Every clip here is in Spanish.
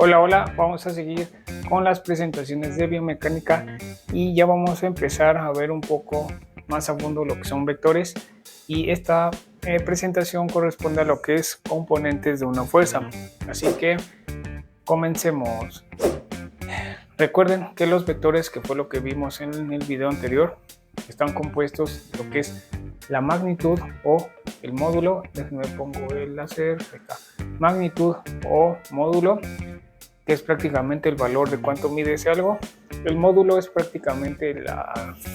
Hola, hola, vamos a seguir con las presentaciones de biomecánica y ya vamos a empezar a ver un poco más a fondo lo que son vectores y esta presentación corresponde a lo que es componentes de una fuerza. Así que comencemos. Recuerden que los vectores, que fue lo que vimos en el video anterior, están compuestos de lo que es la magnitud o el módulo. Déjenme pongo el láser, acá. Magnitud o módulo, que es prácticamente el valor de cuánto mide ese algo. El módulo es prácticamente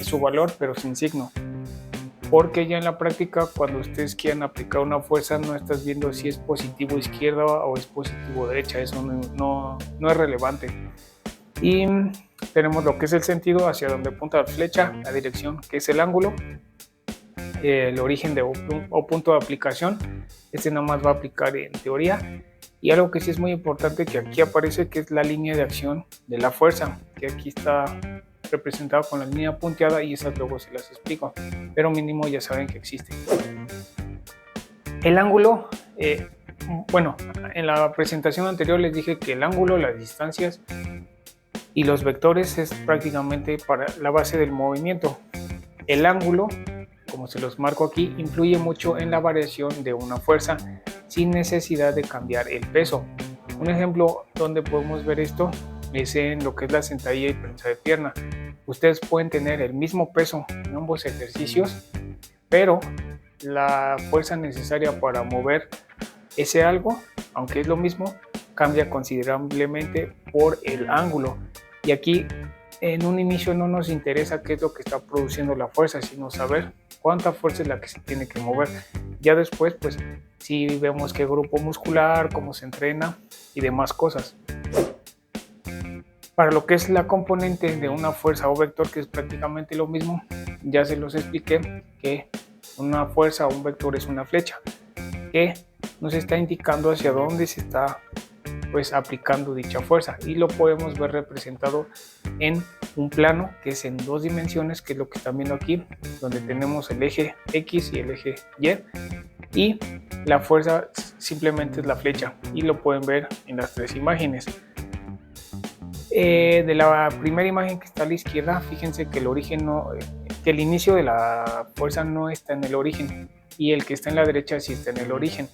su valor, pero sin signo, porque ya en la práctica, cuando ustedes quieran aplicar una fuerza, no estás viendo si es positivo izquierda o es positivo derecha. Eso no es relevante. Y tenemos lo que es el sentido, hacia donde apunta la flecha, la dirección, que es el ángulo, el origen o punto de aplicación. Este nada más va a aplicar en teoría. Y algo que sí es muy importante, que aquí aparece, que es la línea de acción de la fuerza, que aquí está representada con la línea punteada, y esas luego se las explico, pero mínimo ya saben que existe. El ángulo, bueno, en la presentación anterior les dije que el ángulo, las distancias y los vectores es prácticamente para la base del movimiento. El ángulo, como se los marco aquí, influye mucho en la variación de una fuerza sin necesidad de cambiar el peso. Un ejemplo donde podemos ver esto es en lo que es la sentadilla y prensa de pierna. Ustedes pueden tener el mismo peso en ambos ejercicios, pero la fuerza necesaria para mover ese algo, aunque es lo mismo, cambia considerablemente por el ángulo. Y aquí en un inicio no nos interesa qué es lo que está produciendo la fuerza, sino saber cuánta fuerza es la que se tiene que mover. Ya después, pues, si vemos qué grupo muscular, cómo se entrena y demás cosas. Para lo que es la componente de una fuerza o vector, que es prácticamente lo mismo, ya se los expliqué que una fuerza o un vector es una flecha que nos está indicando hacia dónde se está aplicando dicha fuerza, y lo podemos ver representado en un plano que es en dos dimensiones, que es lo que están viendo aquí, donde tenemos el eje X y el eje Y la fuerza simplemente es la flecha, y lo pueden ver en las tres imágenes. De la primera imagen que está a la izquierda, fíjense que que el inicio de la fuerza no está en el origen, y el que está en la derecha sí está en el origen.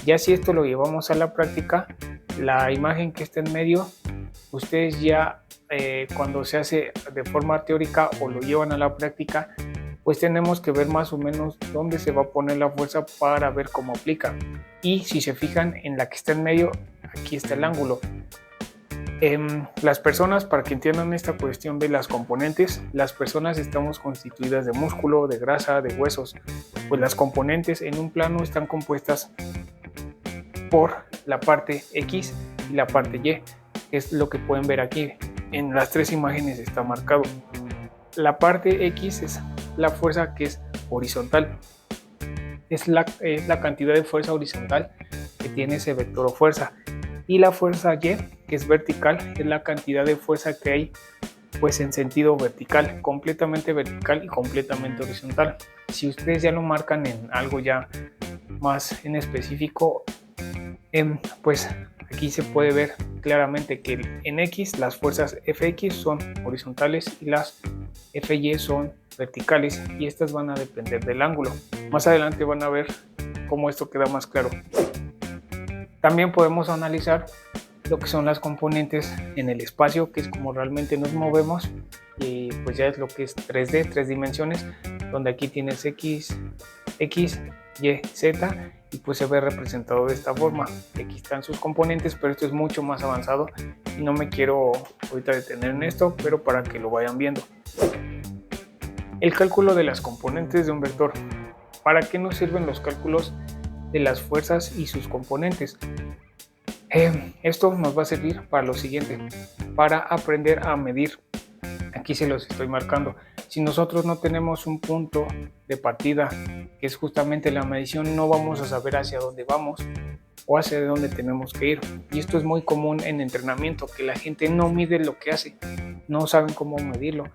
Ya si esto lo llevamos a la práctica, la imagen que está en medio, ustedes ya cuando se hace de forma teórica o lo llevan a la práctica, pues tenemos que ver más o menos dónde se va a poner la fuerza para ver cómo aplica. Y si se fijan en la que está en medio, aquí está el ángulo. Las personas, para que entiendan esta cuestión de las componentes, las personas estamos constituidas de músculo, de grasa, de huesos. Pues las componentes en un plano están compuestas por la parte X y la parte Y, que es lo que pueden ver aquí. En las tres imágenes está marcado. La parte X es la fuerza que es horizontal. Es la cantidad de fuerza horizontal que tiene ese vector o fuerza. Y la fuerza Y, que es vertical, es la cantidad de fuerza que hay pues en sentido vertical, completamente vertical y completamente horizontal. Si ustedes ya lo marcan en algo ya más en específico, pues aquí se puede ver claramente que en X las fuerzas Fx son horizontales y las Fy son verticales, y estas van a depender del ángulo. Más adelante van a ver cómo esto queda más claro. También podemos analizar lo que son las componentes en el espacio, que es como realmente nos movemos, y pues ya es lo que es 3D, tres dimensiones, donde aquí tienes X, Y, Z, y pues se ve representado de esta forma. Aquí están sus componentes, pero esto es mucho más avanzado y no me quiero ahorita detener en esto, pero para que lo vayan viendo. El cálculo de las componentes de un vector. ¿Para qué nos sirven los cálculos de las fuerzas y sus componentes? Esto nos va a servir para lo siguiente, para aprender a medir. Aquí se los estoy marcando. Si nosotros no tenemos un punto de partida, que es justamente la medición, no vamos a saber hacia dónde vamos o hacia dónde tenemos que ir. Y esto es muy común en entrenamiento, que la gente no mide lo que hace, no saben cómo medirlo,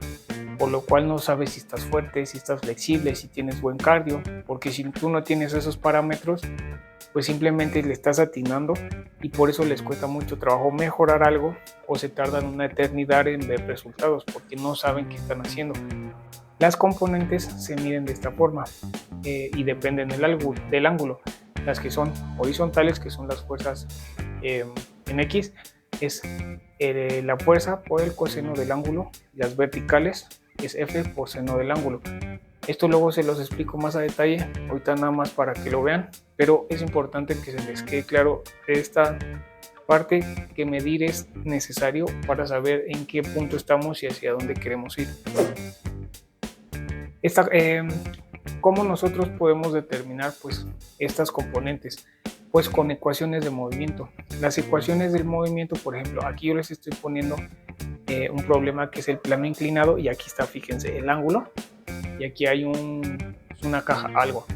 por lo cual no sabes si estás fuerte, si estás flexible, si tienes buen cardio, porque si tú no tienes esos parámetros, pues simplemente le estás atinando y por eso les cuesta mucho trabajo mejorar algo o se tardan una eternidad en ver resultados porque no saben qué están haciendo. Las componentes se miden de esta forma y dependen del ángulo. Las que son horizontales, que son las fuerzas en X, es la fuerza por el coseno del ángulo. Las verticales es F por seno del ángulo. Esto luego se los explico más a detalle, ahorita nada más para que lo vean, pero es importante que se les quede claro esta parte, que medir es necesario para saber en qué punto estamos y hacia dónde queremos ir. ¿Cómo nosotros podemos determinar pues estas componentes? Pues con ecuaciones de movimiento. Las ecuaciones del movimiento, por ejemplo, aquí yo les estoy poniendo un problema que es el plano inclinado y aquí está, fíjense, el ángulo y aquí hay una caja, algo.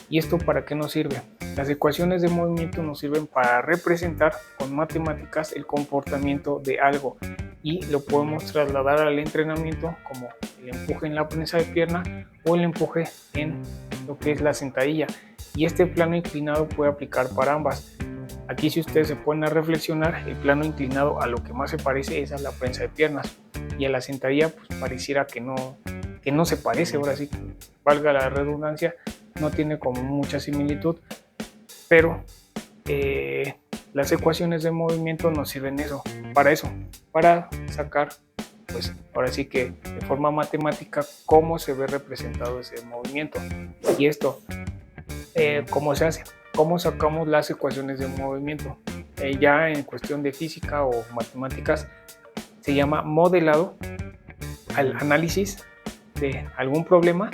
¿Y esto para qué nos sirve? Las ecuaciones de movimiento nos sirven para representar con matemáticas el comportamiento de algo y lo podemos trasladar al entrenamiento como el empuje en la prensa de pierna o el empuje en lo que es la sentadilla, y este plano inclinado puede aplicar para ambas. Aquí, si ustedes se ponen a reflexionar, el plano inclinado a lo que más se parece es a la prensa de piernas y a la sentadilla pues pareciera que no se parece, ahora sí, valga la redundancia, no tiene como mucha similitud, pero las ecuaciones de movimiento nos sirven para sacar pues ahora sí que de forma matemática cómo se ve representado ese movimiento. Y esto, ¿cómo se hace? ¿Cómo sacamos las ecuaciones de movimiento? Ya en cuestión de física o matemáticas se llama modelado al análisis de algún problema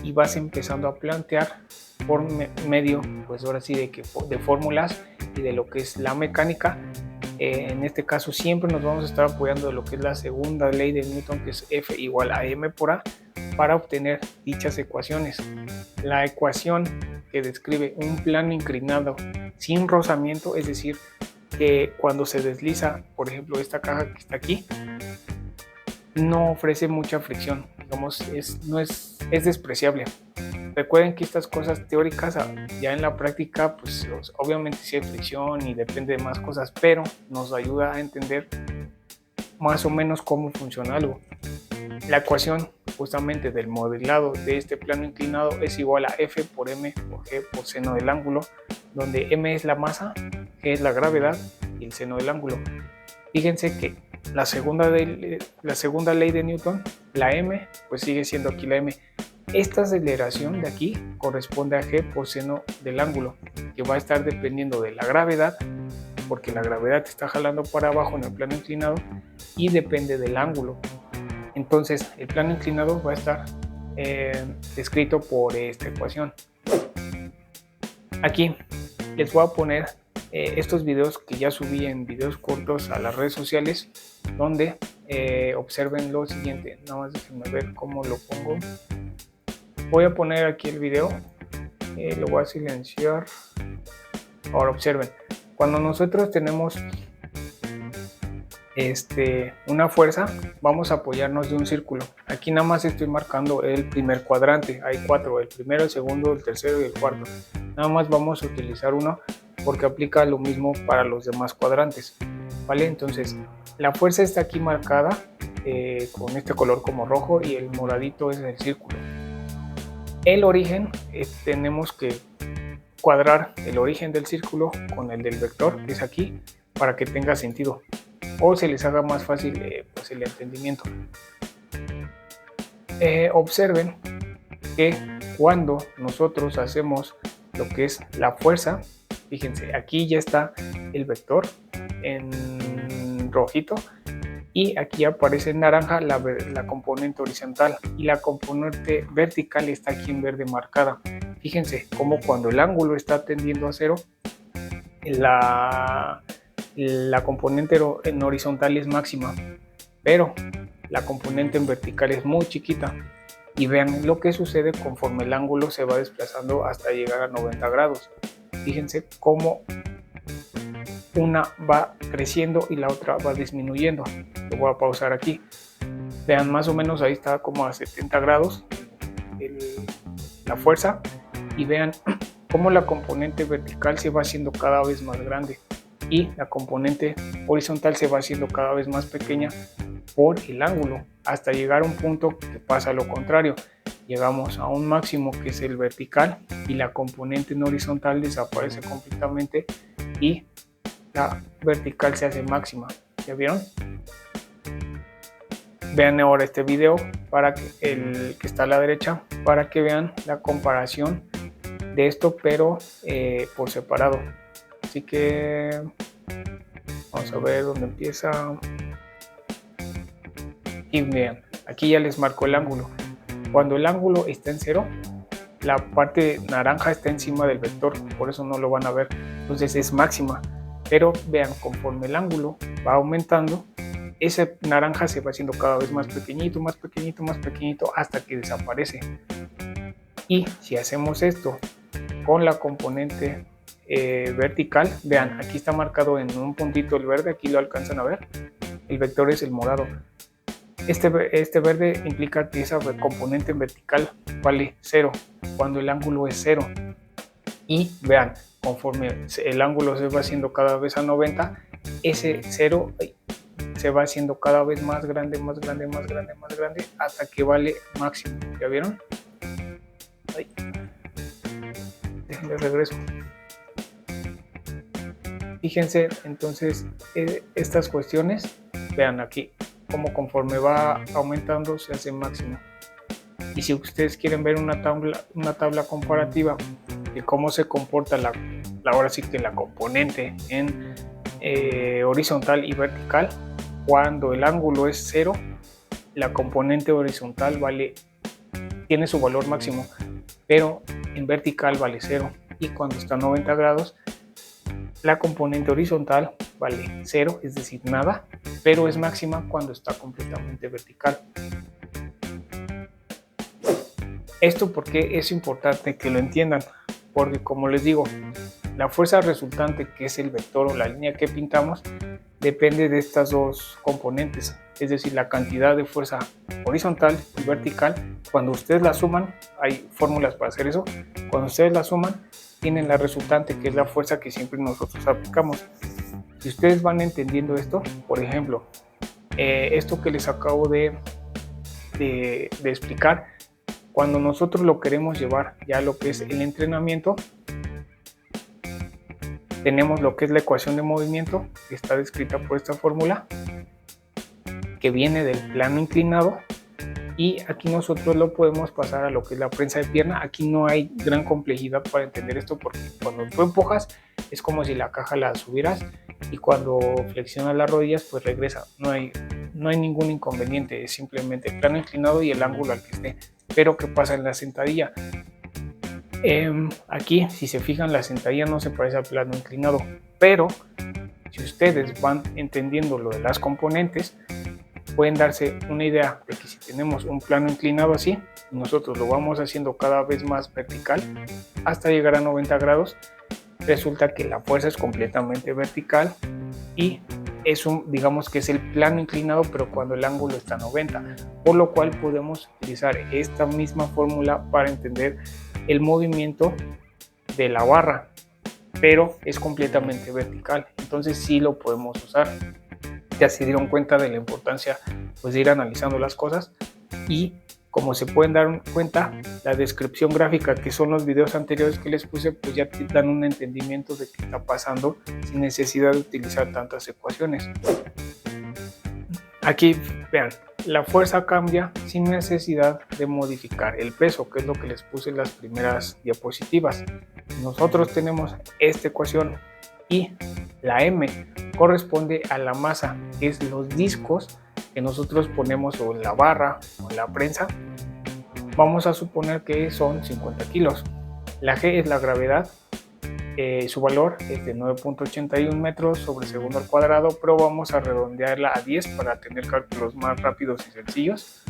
y vas empezando a plantear por medio, pues ahora sí, de fórmulas y de lo que es la mecánica. En este caso siempre nos vamos a estar apoyando de lo que es la segunda ley de Newton, que es F igual a m por a, para obtener dichas ecuaciones. La ecuación que describe un plano inclinado sin rozamiento, es decir, que cuando se desliza, por ejemplo, esta caja que está aquí, no ofrece mucha fricción, digamos, es despreciable. Recuerden que estas cosas teóricas ya en la práctica, pues obviamente sí hay fricción y depende de más cosas, pero nos ayuda a entender más o menos cómo funciona algo. La ecuación justamente del modelado de este plano inclinado es igual a F por m por g por seno del ángulo, donde m es la masa, g es la gravedad y el seno del ángulo. Fíjense que la segunda ley de Newton, la m, pues sigue siendo aquí la m. Esta aceleración de aquí corresponde a g por seno del ángulo, que va a estar dependiendo de la gravedad, porque la gravedad te está jalando para abajo en el plano inclinado, y depende del ángulo. Entonces el plano inclinado va a estar descrito por esta ecuación. Aquí les voy a poner estos videos que ya subí en videos cortos a las redes sociales, donde observen lo siguiente. Nada más déjenme ver cómo lo pongo. Voy a poner aquí el video, lo voy a silenciar. Ahora observen, cuando nosotros tenemos una fuerza, vamos a apoyarnos de un círculo. Aquí nada más estoy marcando el primer cuadrante, hay 4, el primero, el segundo, el tercero y el cuarto. Nada más vamos a utilizar uno porque aplica lo mismo para los demás cuadrantes, ¿vale? Entonces la fuerza está aquí marcada con este color como rojo y el moradito es el círculo. El origen, tenemos que cuadrar el origen del círculo con el del vector, que es aquí, para que tenga sentido o se les haga más fácil pues el entendimiento. Observen que cuando nosotros hacemos lo que es la fuerza, fíjense, aquí ya está el vector en rojito y aquí aparece en naranja la componente horizontal y la componente vertical está aquí en verde marcada. Fíjense cómo cuando el ángulo está tendiendo a 0, la componente en horizontal es máxima, pero la componente en vertical es muy chiquita. Y vean lo que sucede conforme el ángulo se va desplazando hasta llegar a 90 grados. Fíjense cómo una va creciendo y la otra va disminuyendo. Lo voy a pausar aquí. Vean, más o menos ahí está como a 70 grados la fuerza. Y vean cómo la componente vertical se va haciendo cada vez más grande y la componente horizontal se va haciendo cada vez más pequeña por el ángulo, hasta llegar a un punto que pasa lo contrario. Llegamos a un máximo que es el vertical y la componente en horizontal desaparece completamente y la vertical se hace máxima. ¿Ya vieron? Vean ahora este video para que el que está a la derecha, para que vean la comparación de esto, pero por separado. Así que vamos a ver dónde empieza. Y vean, aquí ya les marco el ángulo. Cuando el ángulo está en 0, la parte naranja está encima del vector, por eso no lo van a ver, entonces es máxima. Pero vean, conforme el ángulo va aumentando, ese naranja se va haciendo cada vez más pequeñito, más pequeñito, más pequeñito, hasta que desaparece. Y si hacemos esto con la componente vertical, vean, aquí está marcado en un puntito el verde, aquí lo alcanzan a ver, el vector es el morado. Este verde implica que esa componente vertical vale 0 cuando el ángulo es 0. Y vean, conforme el ángulo se va haciendo cada vez a 90, ese 0 se va haciendo cada vez más grande, más grande, más grande, más grande, hasta que vale máximo. ¿Ya vieron? Ay. Déjenme regreso. Fíjense entonces estas cuestiones, vean aquí, como conforme va aumentando se hace máximo. Y si ustedes quieren ver una tabla comparativa de cómo se comporta ahora sí que la componente en horizontal y vertical, cuando el ángulo es 0, la componente horizontal tiene su valor máximo, pero en vertical vale 0, y cuando está a 90 grados la componente horizontal vale 0, es decir, nada, pero es máxima cuando está completamente vertical. Esto porque es importante que lo entiendan, porque como les digo, la fuerza resultante, que es el vector o la línea que pintamos, depende de estas dos componentes, es decir, la cantidad de fuerza horizontal y vertical. Cuando ustedes la suman, hay fórmulas para hacer eso, cuando ustedes la suman tienen la resultante, que es la fuerza que siempre nosotros aplicamos. Si ustedes van entendiendo esto, por ejemplo, esto que les acabo de explicar, cuando nosotros lo queremos llevar ya a lo que es el entrenamiento, tenemos lo que es la ecuación de movimiento, que está descrita por esta fórmula, que viene del plano inclinado, y aquí nosotros lo podemos pasar a lo que es la prensa de pierna. Aquí no hay gran complejidad para entender esto, porque cuando tú empujas es como si la caja la subieras, y cuando flexionas las rodillas pues regresa. No hay ningún inconveniente, es simplemente el plano inclinado y el ángulo al que esté. Pero ¿qué pasa en la sentadilla? Aquí, si se fijan, la sentadilla no se parece al plano inclinado, pero si ustedes van entendiendo lo de las componentes, pueden darse una idea de que si tenemos un plano inclinado así, nosotros lo vamos haciendo cada vez más vertical hasta llegar a 90 grados, resulta que la fuerza es completamente vertical y digamos que es el plano inclinado, pero cuando el ángulo está a 90, por lo cual podemos utilizar esta misma fórmula para entender el movimiento de la barra, pero es completamente vertical, entonces sí lo podemos usar. Ya se dieron cuenta de la importancia pues, de ir analizando las cosas, y como se pueden dar cuenta, la descripción gráfica, que son los videos anteriores que les puse, pues ya te dan un entendimiento de qué está pasando sin necesidad de utilizar tantas ecuaciones. Aquí vean, la fuerza cambia sin necesidad de modificar el peso, que es lo que les puse en las primeras diapositivas. Nosotros tenemos esta ecuación y la M corresponde a la masa, que es los discos que nosotros ponemos o en la barra o en la prensa. Vamos a suponer que son 50 kilos. La G es la gravedad, su valor es de 9.81 metros sobre segundo al cuadrado, pero vamos a redondearla a 10 para tener cálculos más rápidos y sencillos.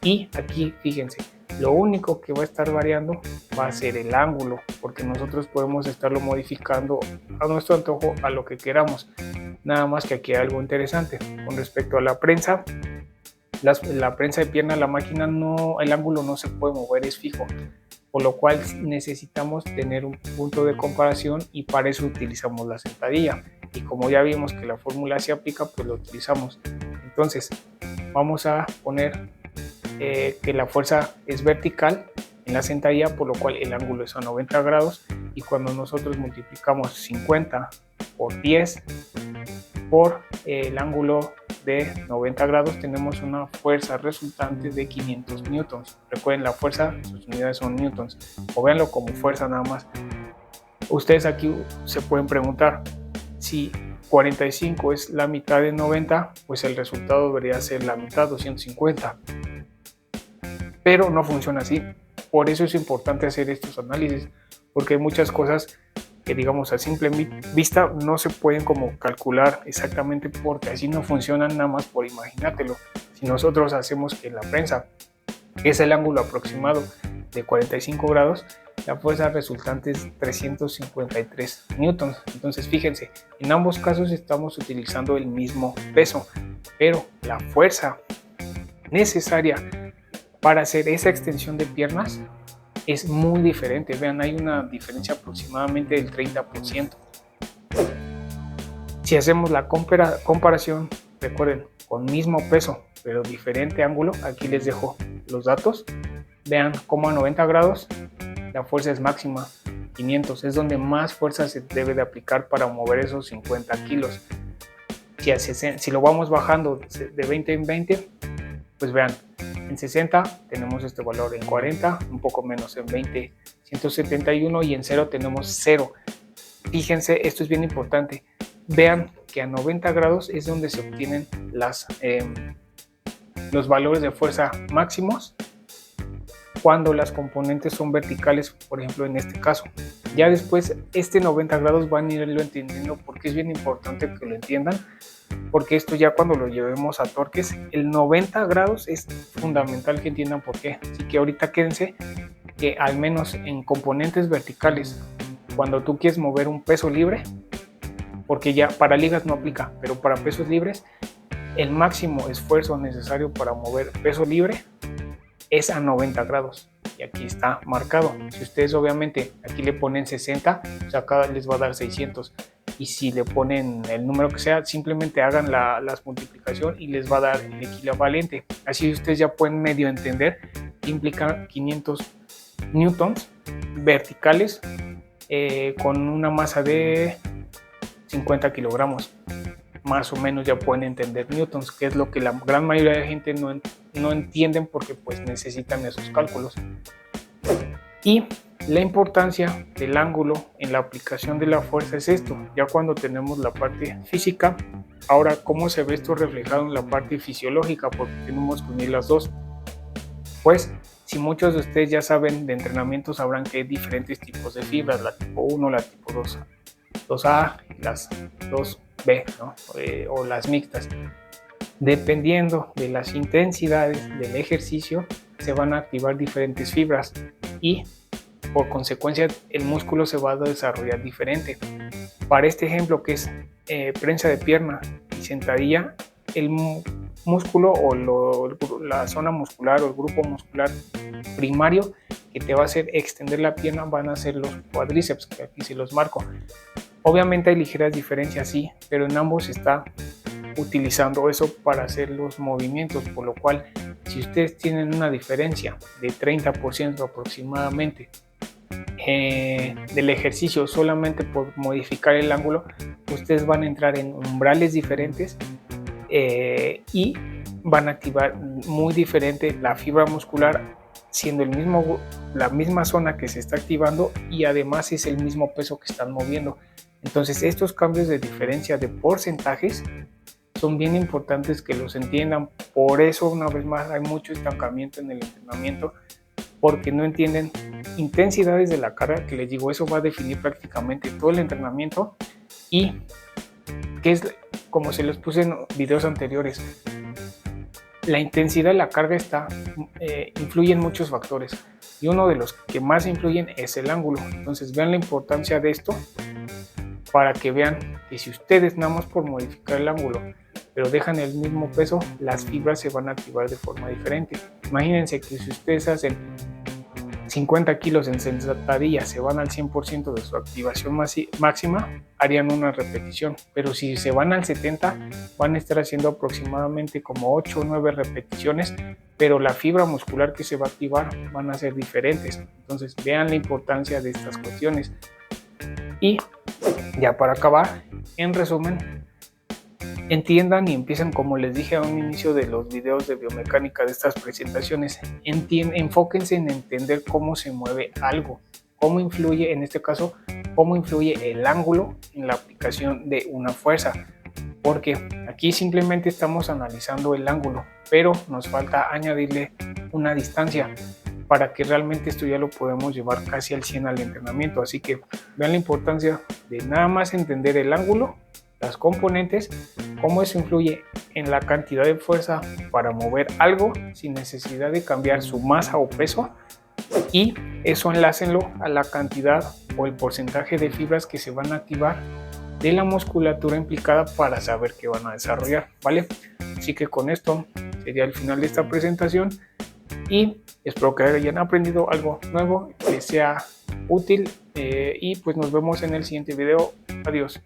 Y aquí fíjense, lo único que va a estar variando va a ser el ángulo, porque nosotros podemos estarlo modificando a nuestro antojo a lo que queramos. Nada más que aquí hay algo interesante con respecto a la prensa. La prensa de pierna, la máquina, el ángulo no se puede mover, es fijo. por lo cual necesitamos tener un punto de comparación y para eso utilizamos la sentadilla. Y como ya vimos que la fórmula se aplica, pues lo utilizamos. Entonces vamos a poner que la fuerza es vertical en la sentadilla, por lo cual el ángulo es a 90 grados, y cuando nosotros multiplicamos 50 por 10 por el ángulo de 90 grados, tenemos una fuerza resultante de 500 newtons. Recuerden, la fuerza, sus unidades son newtons, o véanlo como fuerza nada más. Ustedes aquí se pueden preguntar, si 45 es la mitad de 90, pues el resultado debería ser la mitad, 250. Pero no funciona así. Por eso es importante hacer estos análisis, porque hay muchas cosas que, digamos, a simple vista no se pueden como calcular exactamente, porque así no funcionan nada más por imaginártelo. Si nosotros hacemos que la prensa es el ángulo aproximado de 45 grados, la fuerza resultante es 353 newtons. Entonces fíjense, en ambos casos estamos utilizando el mismo peso, pero la fuerza necesaria para hacer esa extensión de piernas es muy diferente. Vean, hay una diferencia aproximadamente del 30%. Si hacemos la comparación, recuerden, con mismo peso pero diferente ángulo, aquí les dejo los datos. Vean cómo a 90 grados la fuerza es máxima, 500, es donde más fuerza se debe de aplicar para mover esos 50 kilos. Si lo vamos bajando de 20 en 20, pues vean, en 60 tenemos este valor, en 40 un poco menos, en 20 171 y en 0 tenemos 0. Fíjense, esto es bien importante. Vean que a 90 grados es donde se obtienen los valores de fuerza máximos cuando las componentes son verticales, por ejemplo en este caso. Ya después 90 grados van a irlo entendiendo, porque es bien importante que lo entiendan, porque esto ya cuando lo llevemos a torques, el 90 grados es fundamental que entiendan por qué. Así que ahorita quédense que al menos en componentes verticales, cuando tú quieres mover un peso libre, porque ya para ligas no aplica, pero para pesos libres, el máximo esfuerzo necesario para mover peso libre es a 90 grados. Y aquí está marcado. Si ustedes obviamente aquí le ponen 60, o sea, acá les va a dar 600. Y si le ponen el número que sea, simplemente hagan las multiplicación y les va a dar el equivalente. Así ustedes ya pueden medio entender que implica 500 newtons verticales con una masa de 50 kilogramos. Más o menos ya pueden entender newtons, que es lo que la gran mayoría de gente no entienden, porque pues necesitan esos cálculos. Y la importancia del ángulo en la aplicación de la fuerza es esto. Ya cuando tenemos la parte física, ahora cómo se ve esto reflejado en la parte fisiológica, porque tenemos que unir las dos. Pues si muchos de ustedes ya saben de entrenamiento, sabrán que hay diferentes tipos de fibras, la tipo 1, la tipo 2A y las 2B, ¿no? O las mixtas. Dependiendo de las intensidades del ejercicio, se van a activar diferentes fibras y por consecuencia el músculo se va a desarrollar diferente. Para este ejemplo, que es prensa de pierna y sentadilla, el músculo o la zona muscular o el grupo muscular primario que te va a hacer extender la pierna van a ser los cuádriceps, que aquí se los marco. Obviamente hay ligeras diferencias, sí, pero en ambos está utilizando eso para hacer los movimientos, por lo cual si ustedes tienen una diferencia de 30% aproximadamente del ejercicio solamente por modificar el ángulo, ustedes van a entrar en umbrales diferentes y van a activar muy diferente la fibra muscular, siendo la misma zona que se está activando y además es el mismo peso que están moviendo. Entonces estos cambios de diferencia de porcentajes son bien importantes que los entiendan. Por eso, una vez más, hay mucho estancamiento en el entrenamiento, porque no entienden intensidades de la carga, que les digo, eso va a definir prácticamente todo el entrenamiento. Y que es, como se los puse en videos anteriores, la intensidad de la carga influye en muchos factores, y uno de los que más influyen es el ángulo. Entonces vean la importancia de esto, para que vean que si ustedes nada más por modificar el ángulo pero dejan el mismo peso, las fibras se van a activar de forma diferente. Imagínense que si ustedes hacen 50 kilos en sentadilla se van al 100% de su activación máxima, harían una repetición, pero si se van al 70, van a estar haciendo aproximadamente como 8 o 9 repeticiones, pero la fibra muscular que se va a activar van a ser diferentes. Entonces vean la importancia de estas cuestiones. Y ya para acabar, en resumen, entiendan y empiecen, como les dije a un inicio de los videos de biomecánica de estas presentaciones, enfóquense en entender cómo se mueve algo, cómo influye, en este caso, cómo influye el ángulo en la aplicación de una fuerza, porque aquí simplemente estamos analizando el ángulo, pero nos falta añadirle una distancia para que realmente esto ya lo podemos llevar casi al 100 al entrenamiento. Así que vean la importancia de nada más entender el ángulo, las componentes, cómo eso influye en la cantidad de fuerza para mover algo sin necesidad de cambiar su masa o peso, y eso enlácenlo a la cantidad o el porcentaje de fibras que se van a activar de la musculatura implicada para saber qué van a desarrollar, ¿vale? Así que con esto sería el final de esta presentación y espero que hayan aprendido algo nuevo, que sea útil, y pues nos vemos en el siguiente video. Adiós.